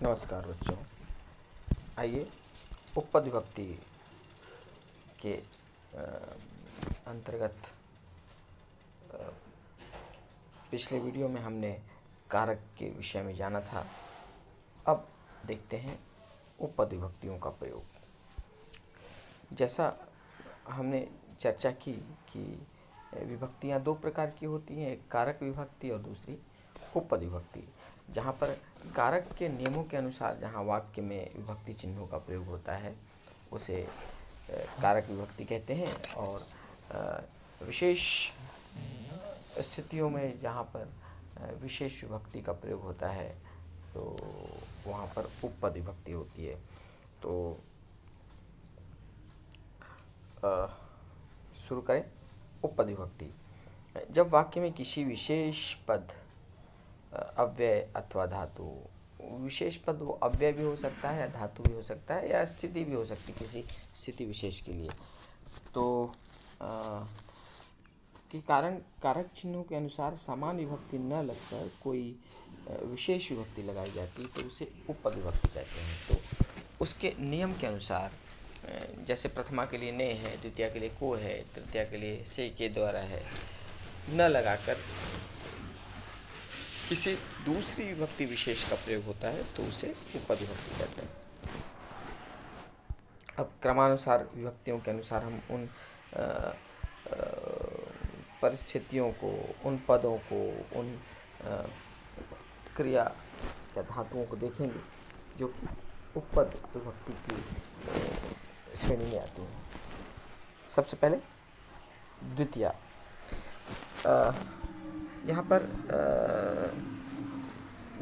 नमस्कार बच्चों। आइए उपपद विभक्ति के अंतर्गत पिछले वीडियो में हमने कारक के विषय में जाना था। अब देखते हैं उपपद विभक्तियों का प्रयोग। जैसा हमने चर्चा की कि विभक्तियां दो प्रकार की होती हैं, एक कारक विभक्ति और दूसरी उपपद विभक्ति। जहाँ पर कारक के नियमों के अनुसार जहाँ वाक्य में विभक्ति चिन्हों का प्रयोग होता है उसे कारक विभक्ति कहते हैं, और विशेष स्थितियों में जहाँ पर विशेष विभक्ति का प्रयोग होता है तो वहाँ पर उपपद विभक्ति होती है। तो शुरू करें। उपपद विभक्ति जब वाक्य में किसी विशेष पद, अव्यय अथवा धातु, विशेष पद वो अव्यय भी हो सकता है, धातु भी हो सकता है, या स्थिति भी हो सकती है किसी स्थिति विशेष के लिए, तो के कारण कारक चिन्हों के अनुसार समान विभक्ति न लगकर कोई विशेष विभक्ति लगाई जाती तो उसे उपपद विभक्ति कहते हैं। तो उसके नियम के अनुसार जैसे प्रथमा के लिए ने है, द्वितीया के लिए को है, तृतीया के लिए से के द्वारा है, न लगाकर किसी दूसरी विभक्ति विशेष का प्रयोग होता है तो उसे उपपद विभक्ति कहते हैं। अब क्रमानुसार विभक्तियों के अनुसार हम उन परिस्थितियों को, उन पदों को, उन क्रिया या धातुओं को देखेंगे जो कि उपपद विभक्ति की श्रेणी में आती हैं। सबसे पहले द्वितीया। यहाँ पर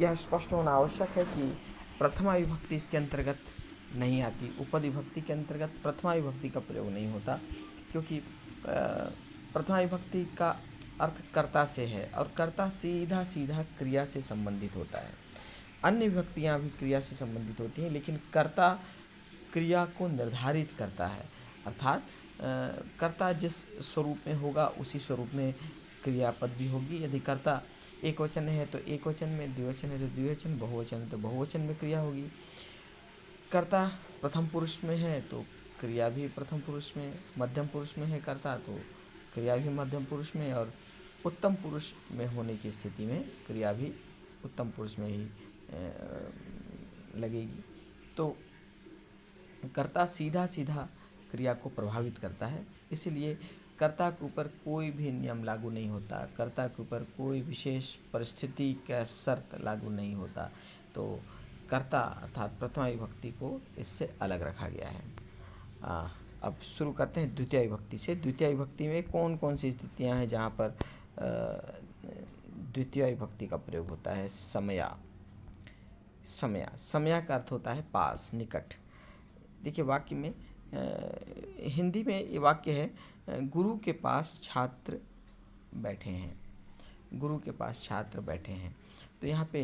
यह स्पष्ट होना आवश्यक है कि प्रथमा विभक्ति इसके अंतर्गत नहीं आती। उपपद विभक्ति के अंतर्गत प्रथमा विभक्ति का प्रयोग नहीं होता, क्योंकि प्रथमा विभक्ति का अर्थ कर्ता से है और कर्ता सीधा सीधा क्रिया से संबंधित होता है। अन्य विभक्तियाँ भी क्रिया से संबंधित होती हैं, लेकिन कर्ता क्रिया को निर्धारित करता है, अर्थात कर्ता जिस स्वरूप में होगा उसी स्वरूप में क्रियापद भी होगी। यदि कर्ता एक वचन है तो एक वचन में, द्विवचन है तो द्विवचन, बहुवचन है तो बहुवचन में क्रिया होगी। कर्ता प्रथम पुरुष में है तो क्रिया भी प्रथम पुरुष में, मध्यम पुरुष में है कर्ता तो क्रिया भी मध्यम पुरुष में, और उत्तम पुरुष में होने की स्थिति में क्रिया भी उत्तम पुरुष में ही लगेगी। तो कर्ता सीधा सीधा क्रिया को प्रभावित करता है, इसलिए कर्ता के ऊपर कोई भी नियम लागू नहीं होता, कर्ता के ऊपर कोई विशेष परिस्थिति का शर्त लागू नहीं होता। तो कर्ता अर्थात प्रथमा विभक्ति को इससे अलग रखा गया है। अब शुरू करते हैं द्वितीय विभक्ति से। द्वितीय विभक्ति में कौन कौन सी स्थितियां हैं जहाँ पर द्वितीय विभक्ति का प्रयोग होता है? समया। समया, समया का अर्थ होता है पास, निकट। देखिए वाक्य में हिंदी में ये वाक्य है, गुरु के पास छात्र बैठे हैं। गुरु के पास छात्र बैठे हैं, तो यहाँ पे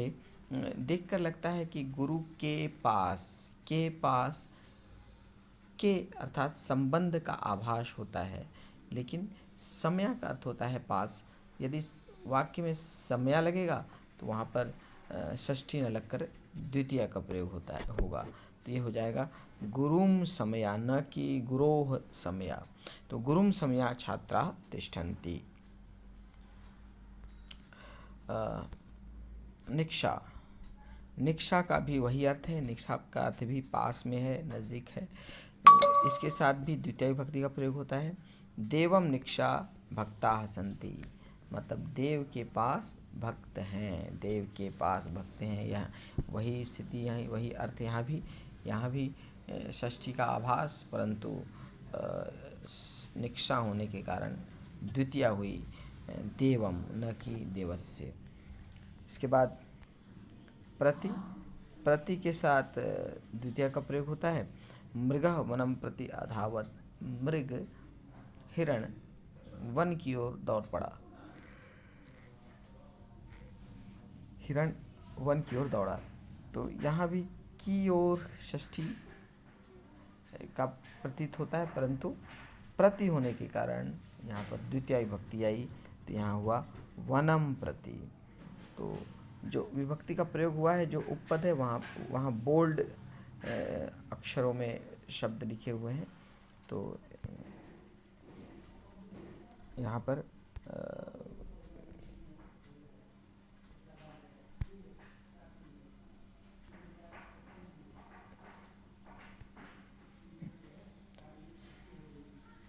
देखकर लगता है कि गुरु के पास, के पास, के अर्थात संबंध का आभास होता है, लेकिन समया का अर्थ होता है पास। यदि वाक्य में समया लगेगा तो वहाँ पर षष्ठी न लगकर द्वितीय का प्रयोग होगा, तो ये हो जाएगा गुरुम समया, न कि गुरोह समया। तो गुरुम समया छात्रा तिष्ठन्ति। निक्षा। निक्षा का भी वही अर्थ है, निक्षा का अर्थ भी पास में है, नज़दीक है, तो इसके साथ भी द्वितीय विभक्ति का प्रयोग होता है। देवम निक्षा भक्ताः सन्ति, मतलब देव के पास भक्त हैं, देव के पास भक्त हैं। यह वही स्थिति, यहाँ वही अर्थ, यहाँ भी षष्ठी का आभास, परंतु निक्षा होने के कारण द्वितीया हुई देवम, न कि देवस्य। इसके बाद प्रति। प्रति के साथ द्वितीय का प्रयोग होता है। मृगः वनम प्रति अधावत, मृग हिरण वन की ओर दौड़ पड़ा। हिरण वन की ओर दौड़ा, तो यहाँ भी की ओर षष्ठी का प्रतीत होता है, परंतु प्रति होने के कारण यहाँ पर द्वितीय विभक्ति आई, तो यहाँ हुआ वनम प्रति। तो जो विभक्ति का प्रयोग हुआ है, जो उपपद है, वहाँ वहाँ बोल्ड अक्षरों में शब्द लिखे हुए हैं। तो यहाँ पर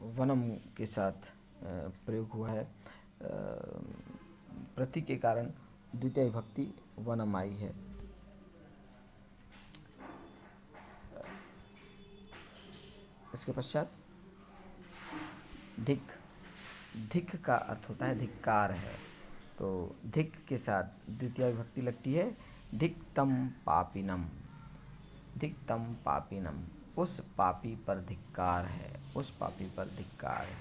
वनम के साथ प्रयोग हुआ है। प्रति के कारण द्वितीय विभक्ति वनम आई है। इसके पश्चात धिक। धिक का अर्थ होता है धिक्कार है। तो धिक के साथ द्वितीय विभक्ति लगती है धिक्तम पापिनम। धिक्तम पापिनम, उस पापी पर धिक्कार है, उस पापी पर धिक्कार है।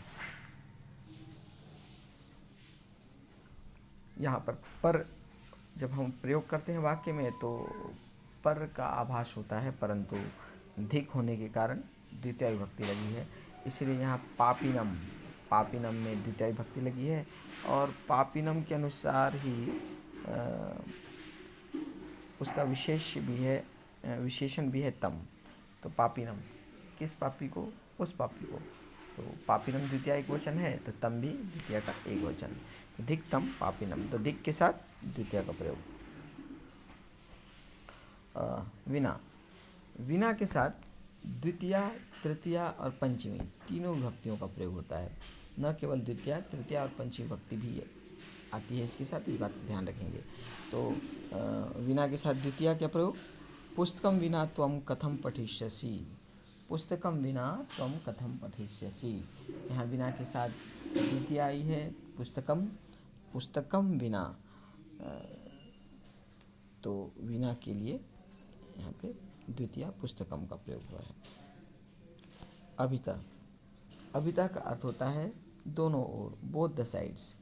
यहाँ पर जब हम प्रयोग करते हैं वाक्य में तो पर का आभास होता है, परंतु धिक होने के कारण द्वितीय विभक्ति लगी है, इसलिए यहाँ पापिनम, पापिनम में द्वितीय विभक्ति लगी है। और पापिनम के अनुसार ही उसका विशेषण भी है तम। तो पापिनम, किस पापी को? उस पापी को। तो पापिनम द्वितीय एक वचन है, तो तम भी द्वितीय का एक वचन। तो धिक तम पापिनम, तो धिक के साथ द्वितीय का प्रयोग। विना। विना के साथ द्वितीय, तृतीय और पंचमी तीनों विभक्तियों का प्रयोग होता है। न केवल द्वितीय, तृतीय और पंचमी विभक्ति भी आती है इसके साथ, ये बात ध्यान रखेंगे। तो विना के साथ द्वितीय क्या प्रयोग? पुस्तकम विना त्वम कथम पठिष्यसि। पुस्तकम विना त्वम कथम पठिष्यसि। यहाँ विना के साथ द्वितीय आई है पुस्तकम, पुस्तकम विना। तो विना के लिए यहाँ पे द्वितीय पुस्तकम का प्रयोग हुआ है। अभिता। अभिता का अर्थ होता है दोनों ओर, बोथ द साइड्स।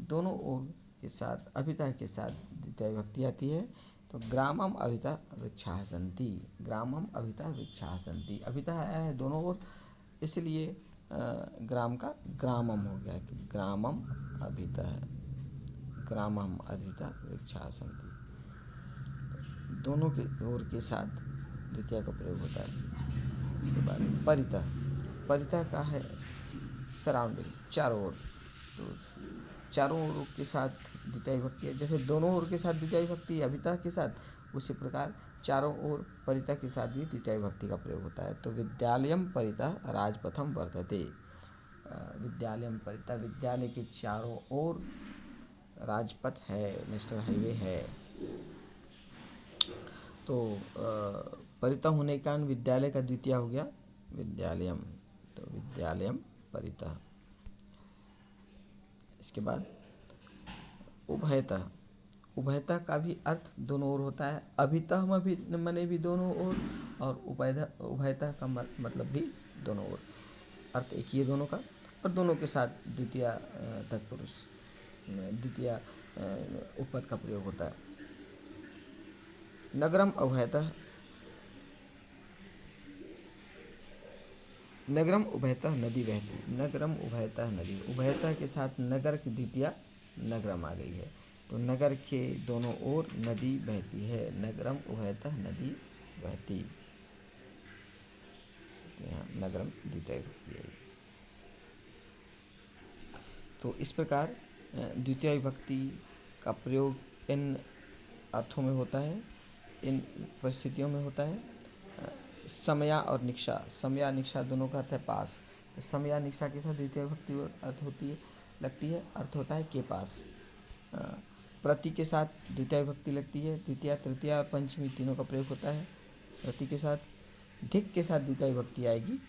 दोनों ओर के साथ अभिता के साथ द्वितीय विभक्ति आती है। तो ग्रामम अभिता वृक्षाः सन्ति। ग्रामम अभिता वृक्षाः सन्ति। अभिता आया है दोनों ओर, इसलिए ग्राम का ग्रामम हो गया कि ग्रामम अभिता, ग्रामम अभिता वृक्षाः सन्ति। दोनों के ओर के साथ द्वितीय का प्रयोग होता है। उसके बाद परितः। परितः का है सराउंडिंग, चारों ओर। तो चारों ओर के साथ द्वितीय विभक्ति है। जैसे दोनों ओर के साथ द्वितीय विभक्ति अभिता के साथ, उसी प्रकार चारों ओर परितः के साथ भी द्वितीय विभक्ति का प्रयोग होता है। तो विद्यालयम परितः राजपथम वर्तते। विद्यालयम परितः, विद्यालय के चारों ओर राजपथ है, नेशनल हाईवे है। तो परितः होने के कारण विद्यालय का द्वितीय हो गया विद्यालयम। तो विद्यालयम परितः। इसके बाद उभयतः। उभयतः का भी अर्थ दोनों ओर होता है। अभितः मने भी दोनों ओर, और उभयतः का मतलब भी दोनों ओर। अर्थ एक ही है दोनों का, और दोनों के साथ द्वितीय तत्पुरुष, द्वितीय उपपद का प्रयोग होता है। नगरम उभयतः। नगरम उभयतः नदी बहती। नगरम उभयतः नदी, उभयतः के साथ नगर की द्वितीय नगरम आ गई है। तो नगर के दोनों ओर नदी बहती है। नगरम उभयतः नदी बहती। यहाँ नगरम द्वितीय विभक्ति आई। तो इस प्रकार द्वितीय विभक्ति का प्रयोग इन अर्थों में होता है, इन परिस्थितियों में होता है। समया और निक्षा। समया निक्षा दोनों का अर्थ है पास। तो समया निक्षा के साथ द्वितीय विभक्ति अर्थ होती है, लगती है, अर्थ होता है के पास। प्रति के साथ द्वितीय विभक्ति लगती है। द्वितीय, तृतीय और पंचमी तीनों का प्रयोग होता है प्रति के साथ। धिक के साथ द्वितीय विभक्ति आएगी।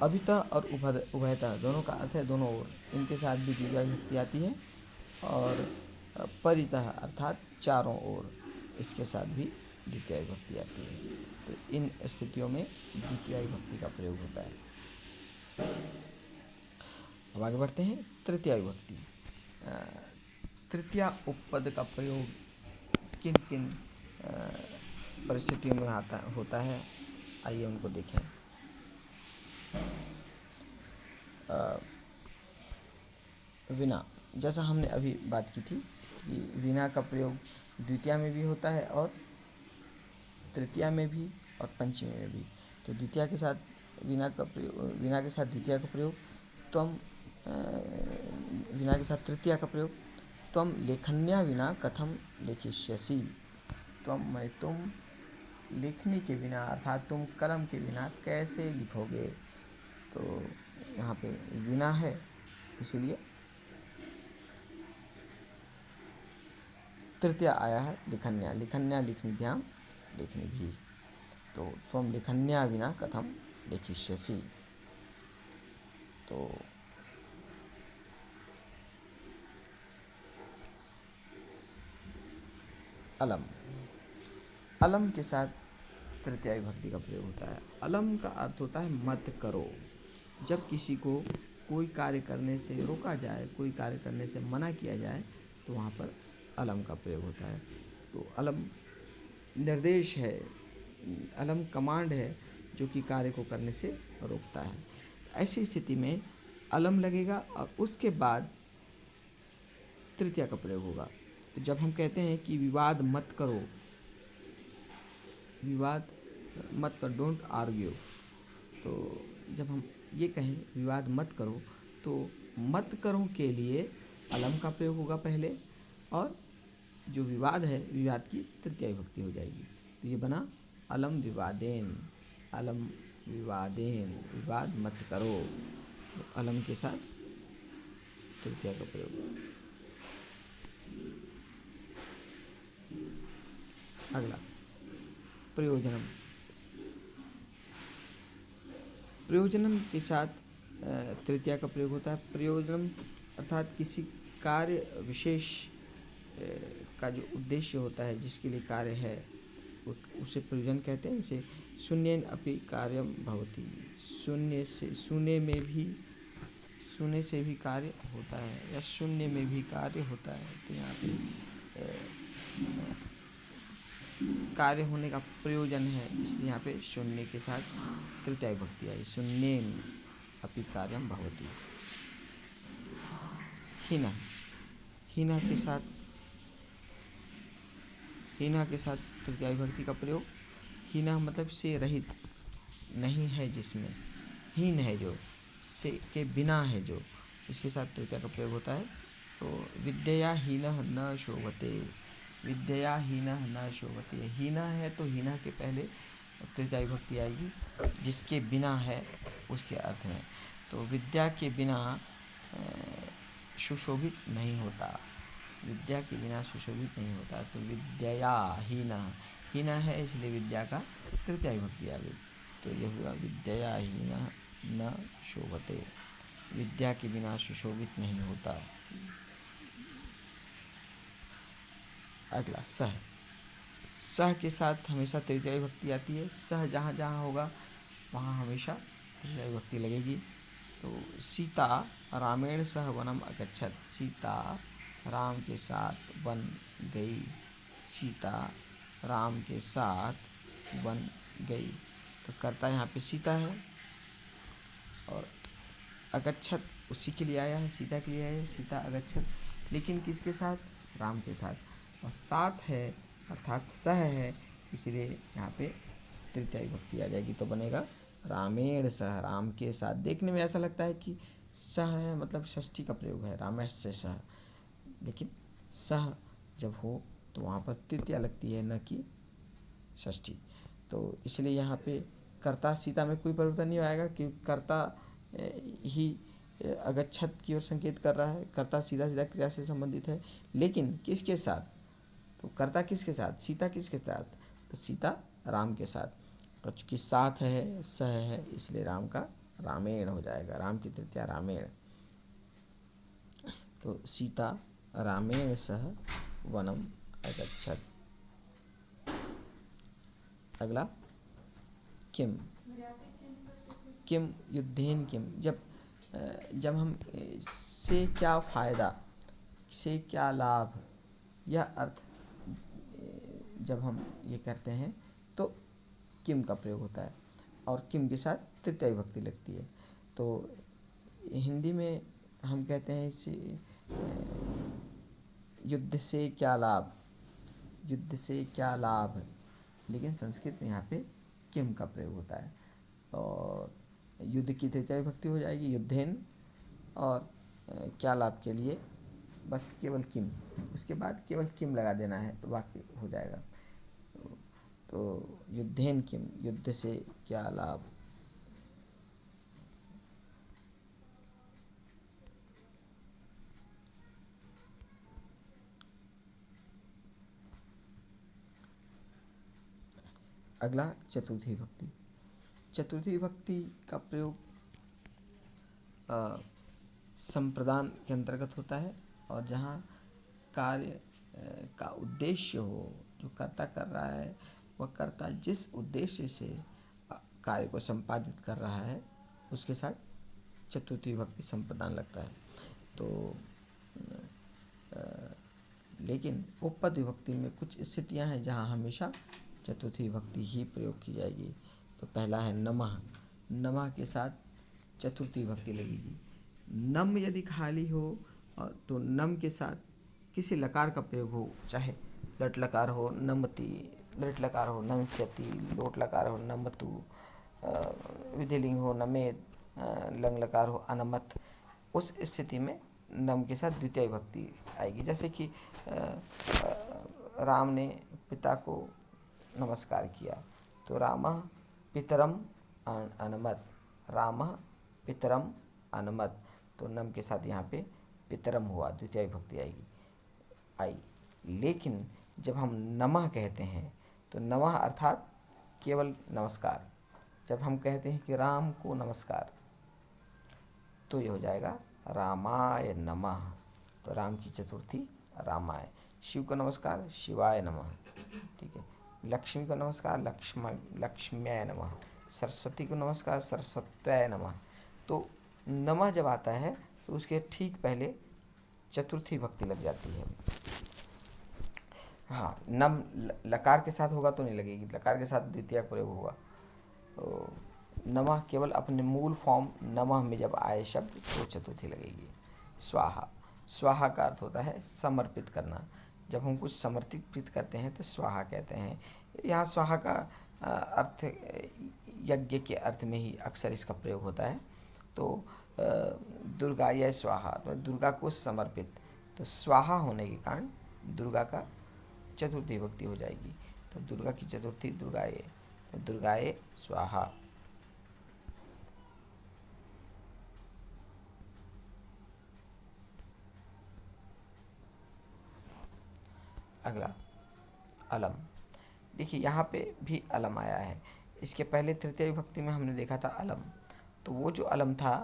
अभितः और उभयतः दोनों का अर्थ है दोनों ओर, इनके साथ भी द्वितीय विभक्ति आती है। और परितः अर्थात चारों ओर, इसके साथ भी द्वितीय विभक्ति आती है। तो इन स्थितियों में द्वितीय विभक्ति का प्रयोग होता है। अब आगे बढ़ते हैं तृतीय विभक्ति। तृतीय उपपद का प्रयोग किन किन परिस्थितियों में होता है, आइए उनको देखें। विना। जैसा हमने अभी बात की थी कि विना का प्रयोग द्वितीया में भी होता है और तृतीया में भी और पंचमी में भी। तो द्वितीया के साथ विना का प्रयोग, विना के साथ द्वितीया का प्रयोग, त्वम विना के साथ तृतीया का प्रयोग, त्वम लेखन्या विना कथम लेखिष्यसि। त्वम मैं तुम, लिखने के बिना अर्थात तुम कलम के बिना कैसे लिखोगे। तो यहाँ पे विना है इसीलिए तृतीया आया है लिखन्या। लिखन्या लिखनिभ्याम लिखनी भी। तो त्वम लिखन्या विना कथम लिखिष्यसि। तो अलम, अलम के साथ तृतीया विभक्ति का प्रयोग होता है। अलम का अर्थ होता है मत करो। जब किसी को कोई कार्य करने से रोका जाए, कोई कार्य करने से मना किया जाए, तो वहाँ पर अलम का प्रयोग होता है। तो अलम निर्देश है, अलम कमांड है जो कि कार्य को करने से रोकता है। ऐसी स्थिति में अलम लगेगा और उसके बाद तृतीया का प्रयोग होगा। तो जब हम कहते हैं कि विवाद मत करो, विवाद मत करो, डोंट आर्ग्यू, तो जब हम ये कहें विवाद मत करो, तो मत करो के लिए अलम का प्रयोग होगा पहले, और जो विवाद है विवाद की तृतीया विभक्ति हो जाएगी। तो ये बना अलम विवादेन, अलम विवादेन, विवाद मत करो। तो अलम के साथ तृतीया का प्रयोग। अगला प्रयोजनम। प्रयोजनम के साथ तृतीया का प्रयोग होता है। प्रयोजनम अर्थात किसी कार्य विशेष का जो उद्देश्य होता है, जिसके लिए कार्य है, उसे प्रयोजन कहते हैं। जैसे शून्येन अपि कार्यम भवति, शून्य से, शून्य में भी, शून्य से भी कार्य होता है, या शून्य में भी कार्य होता है। तो यहाँ पे कार्य होने का प्रयोजन है, इसलिए यहाँ पे शून्य के साथ तृतीया विभक्ति आई, शून्येन अपि कार्यम भवति। हीना, हीना के साथ, हीना के साथ तृतीया विभक्ति का प्रयोग। हीना मतलब से रहित, नहीं है जिसमें, हीन है जो, से के बिना है जो, इसके साथ तृतीया का प्रयोग होता है। तो विद्यया हीनः न शोभते, विद्यया हीनः न शोभते, हीना है तो हीना के पहले तृतीया विभक्ति आएगी, जिसके बिना है उसके अर्थ में। तो विद्या के बिना सुशोभित नहीं होता, विद्या के बिना सुशोभित नहीं होता। तो विद्यया हीना, हीना है इसलिए विद्या का तृतीया विभक्ति आ गई। तो यह हुआ विद्यया हीना न शोभते, विद्या के बिना सुशोभित नहीं होता। अगला सह, सह के साथ हमेशा तृतीया विभक्ति आती है। सह जहाँ जहाँ होगा वहाँ हमेशा तृतीया विभक्ति लगेगी। तो सीता रामेण सह वनम अगच्छत, सीता राम के साथ वन गई, सीता राम के साथ वन गई। तो कर्ता यहाँ पे सीता है, और अगच्छत उसी के लिए आया है, सीता के लिए आया है, सीता अगच्छत, लेकिन किसके साथ? राम के साथ। और साथ है अर्थात सह है, इसलिए यहाँ पे तृतीया विभक्ति आ जाएगी। तो बनेगा रामेण सह, राम के साथ। देखने में ऐसा लगता है कि सह है मतलब षष्ठी का प्रयोग है, रामेश से सह, लेकिन सह जब हो तो वहाँ पर तृतीया लगती है, न कि षष्ठी। तो इसलिए यहाँ पे कर्ता सीता में कोई परिवर्तन नहीं आएगा, क्योंकि कर्ता ही अगच्छत की ओर संकेत कर रहा है, कर्ता सीधा सीधा क्रिया से संबंधित है। लेकिन किसके साथ? तो कर्ता किसके साथ? सीता किसके साथ? तो सीता राम के साथ। और चूँकि साथ है, सह है, इसलिए राम का रामेण हो जाएगा, राम की तृतीया रामेण। तो सीता रामेण सह वनम अगच्छत। अगला किम, किम युद्धेन किम, जब हम से क्या फ़ायदा, से क्या लाभ, यह अर्थ जब हम ये करते हैं तो किम का प्रयोग होता है, और किम के साथ तृतीया विभक्ति लगती है। तो हिंदी में हम कहते हैं इसे युद्ध से क्या लाभ, युद्ध से क्या लाभ, लेकिन संस्कृत में यहाँ पे किम का प्रयोग होता है। और युद्ध की तृतीया विभक्ति हो जाएगी युद्धेन, और क्या लाभ के लिए बस केवल किम, उसके बाद केवल किम लगा देना है तो वाक्य हो जाएगा। तो युद्धेन किम, युद्ध से क्या लाभ। अगला चतुर्थी विभक्ति। चतुर्थी विभक्ति का प्रयोग संप्रदान के अंतर्गत होता है, और जहाँ कार्य का उद्देश्य हो, जो कर्ता कर रहा है वह कर्ता जिस उद्देश्य से कार्य को संपादित कर रहा है उसके साथ चतुर्थी विभक्ति संप्रदान लगता है। तो लेकिन उपपद विभक्ति में कुछ स्थितियां हैं जहां हमेशा चतुर्थी विभक्ति ही प्रयोग की जाएगी। तो पहला है नमः, नमः के साथ चतुर्थी विभक्ति लगेगी। नम यदि खाली हो और तो नम के साथ किसी लकार का प्रयोग हो, चाहे लट लकार हो नमति, लट लकार हो नंस्यति, लोट लकार हो नमतु, विधिलिंग हो नमेद, लंग लकार हो अनमत, उस स्थिति में नम के साथ द्वितीय विभक्ति आएगी। जैसे कि राम ने पिता को नमस्कार किया, तो रामः पितरम अनमत, रामः पितरम अनमत, तो नम के साथ यहाँ पे पितरम हुआ, द्वितीय विभक्ति आई। लेकिन जब हम नमः कहते हैं तो नमः अर्थात केवल नमस्कार। जब हम कहते हैं कि राम को नमस्कार तो ये हो जाएगा रामाय नमः, तो राम की चतुर्थी रामाय। शिव को नमस्कार शिवाय नमः, ठीक है। लक्ष्मी को नमस्कार लक्ष्म्याय नमः, सरस्वती को नमस्कार सरस्वत्याय नमः। तो नमः जब आता है तो उसके ठीक पहले चतुर्थी विभक्ति लग जाती है। हाँ, नम लकार के साथ होगा तो नहीं लगेगी, लकार के साथ द्वितीय प्रयोग होगा। तो नमः केवल अपने मूल फॉर्म नमः में जब आए शब्द तो चतुर्थी लगेगी। स्वाहा, स्वाहा का अर्थ होता है समर्पित करना। जब हम कुछ समर्पित करते हैं तो स्वाहा कहते हैं। यहाँ स्वाहा का अर्थ यज्ञ के अर्थ में ही अक्सर इसका प्रयोग होता है। तो दुर्गा या स्वाहा, तो दुर्गा को समर्पित, तो स्वाहा होने के कारण दुर्गा का चतुर्थी विभक्ति हो जाएगी। तो दुर्गा की चतुर्थी दुर्गाए, तो दुर्गाए स्वाहा। अगला अलम। देखिए यहाँ पे भी अलम आया है। इसके पहले तृतीय विभक्ति में हमने देखा था अलम, तो वो जो अलम था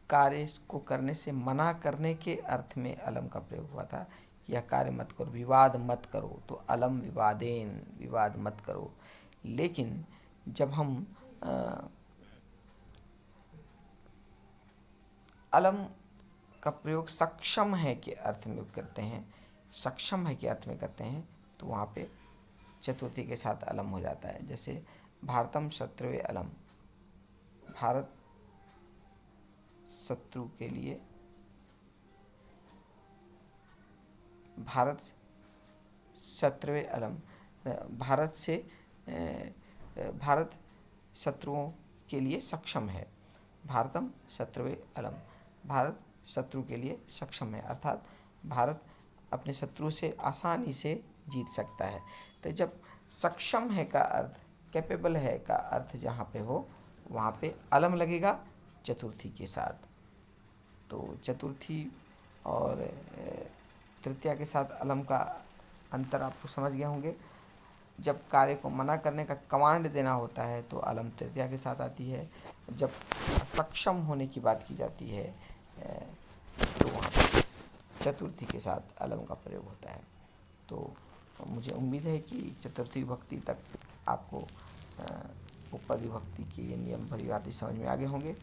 कार्य को करने से मना करने के अर्थ में अलम का प्रयोग हुआ था। यह कार्य मत करो, विवाद मत करो, तो अलम विवादेन, विवाद मत करो। लेकिन जब हम अलम का प्रयोग सक्षम है के अर्थ में करते हैं, सक्षम है के अर्थ में करते हैं, तो वहाँ पे चतुर्थी के साथ अलम हो जाता है। जैसे भारतम शत्रुवे अलम, भारत शत्रु के लिए, भारत शत्रुवे अलम, भारत से भारत शत्रुओं के लिए सक्षम है। भारतम शत्रुवे अलम, भारत शत्रु के लिए सक्षम है, अर्थात भारत अपने शत्रु से आसानी से जीत सकता है। तो जब सक्षम है का अर्थ, कैपेबल है का अर्थ जहाँ पे हो वहाँ पे अलम लगेगा चतुर्थी के साथ। तो चतुर्थी और तृतीया के साथ अलम का अंतर आपको समझ गए होंगे। जब कार्य को मना करने का कमांड देना होता है तो अलम तृतीया के साथ आती है। जब सक्षम होने की बात की जाती है तो वहाँ पर चतुर्थी के साथ अलम का प्रयोग होता है। तो मुझे उम्मीद है कि चतुर्थी विभक्ति तक आपको उपपद विभक्ति के ये नियम भली भांति समझ में आ गए होंगे।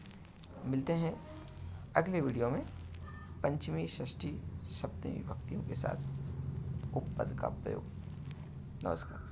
मिलते हैं अगले वीडियो में पंचमी षष्ठी सप्तमी विभक्तियों के साथ उपपद का प्रयोग। नमस्कार।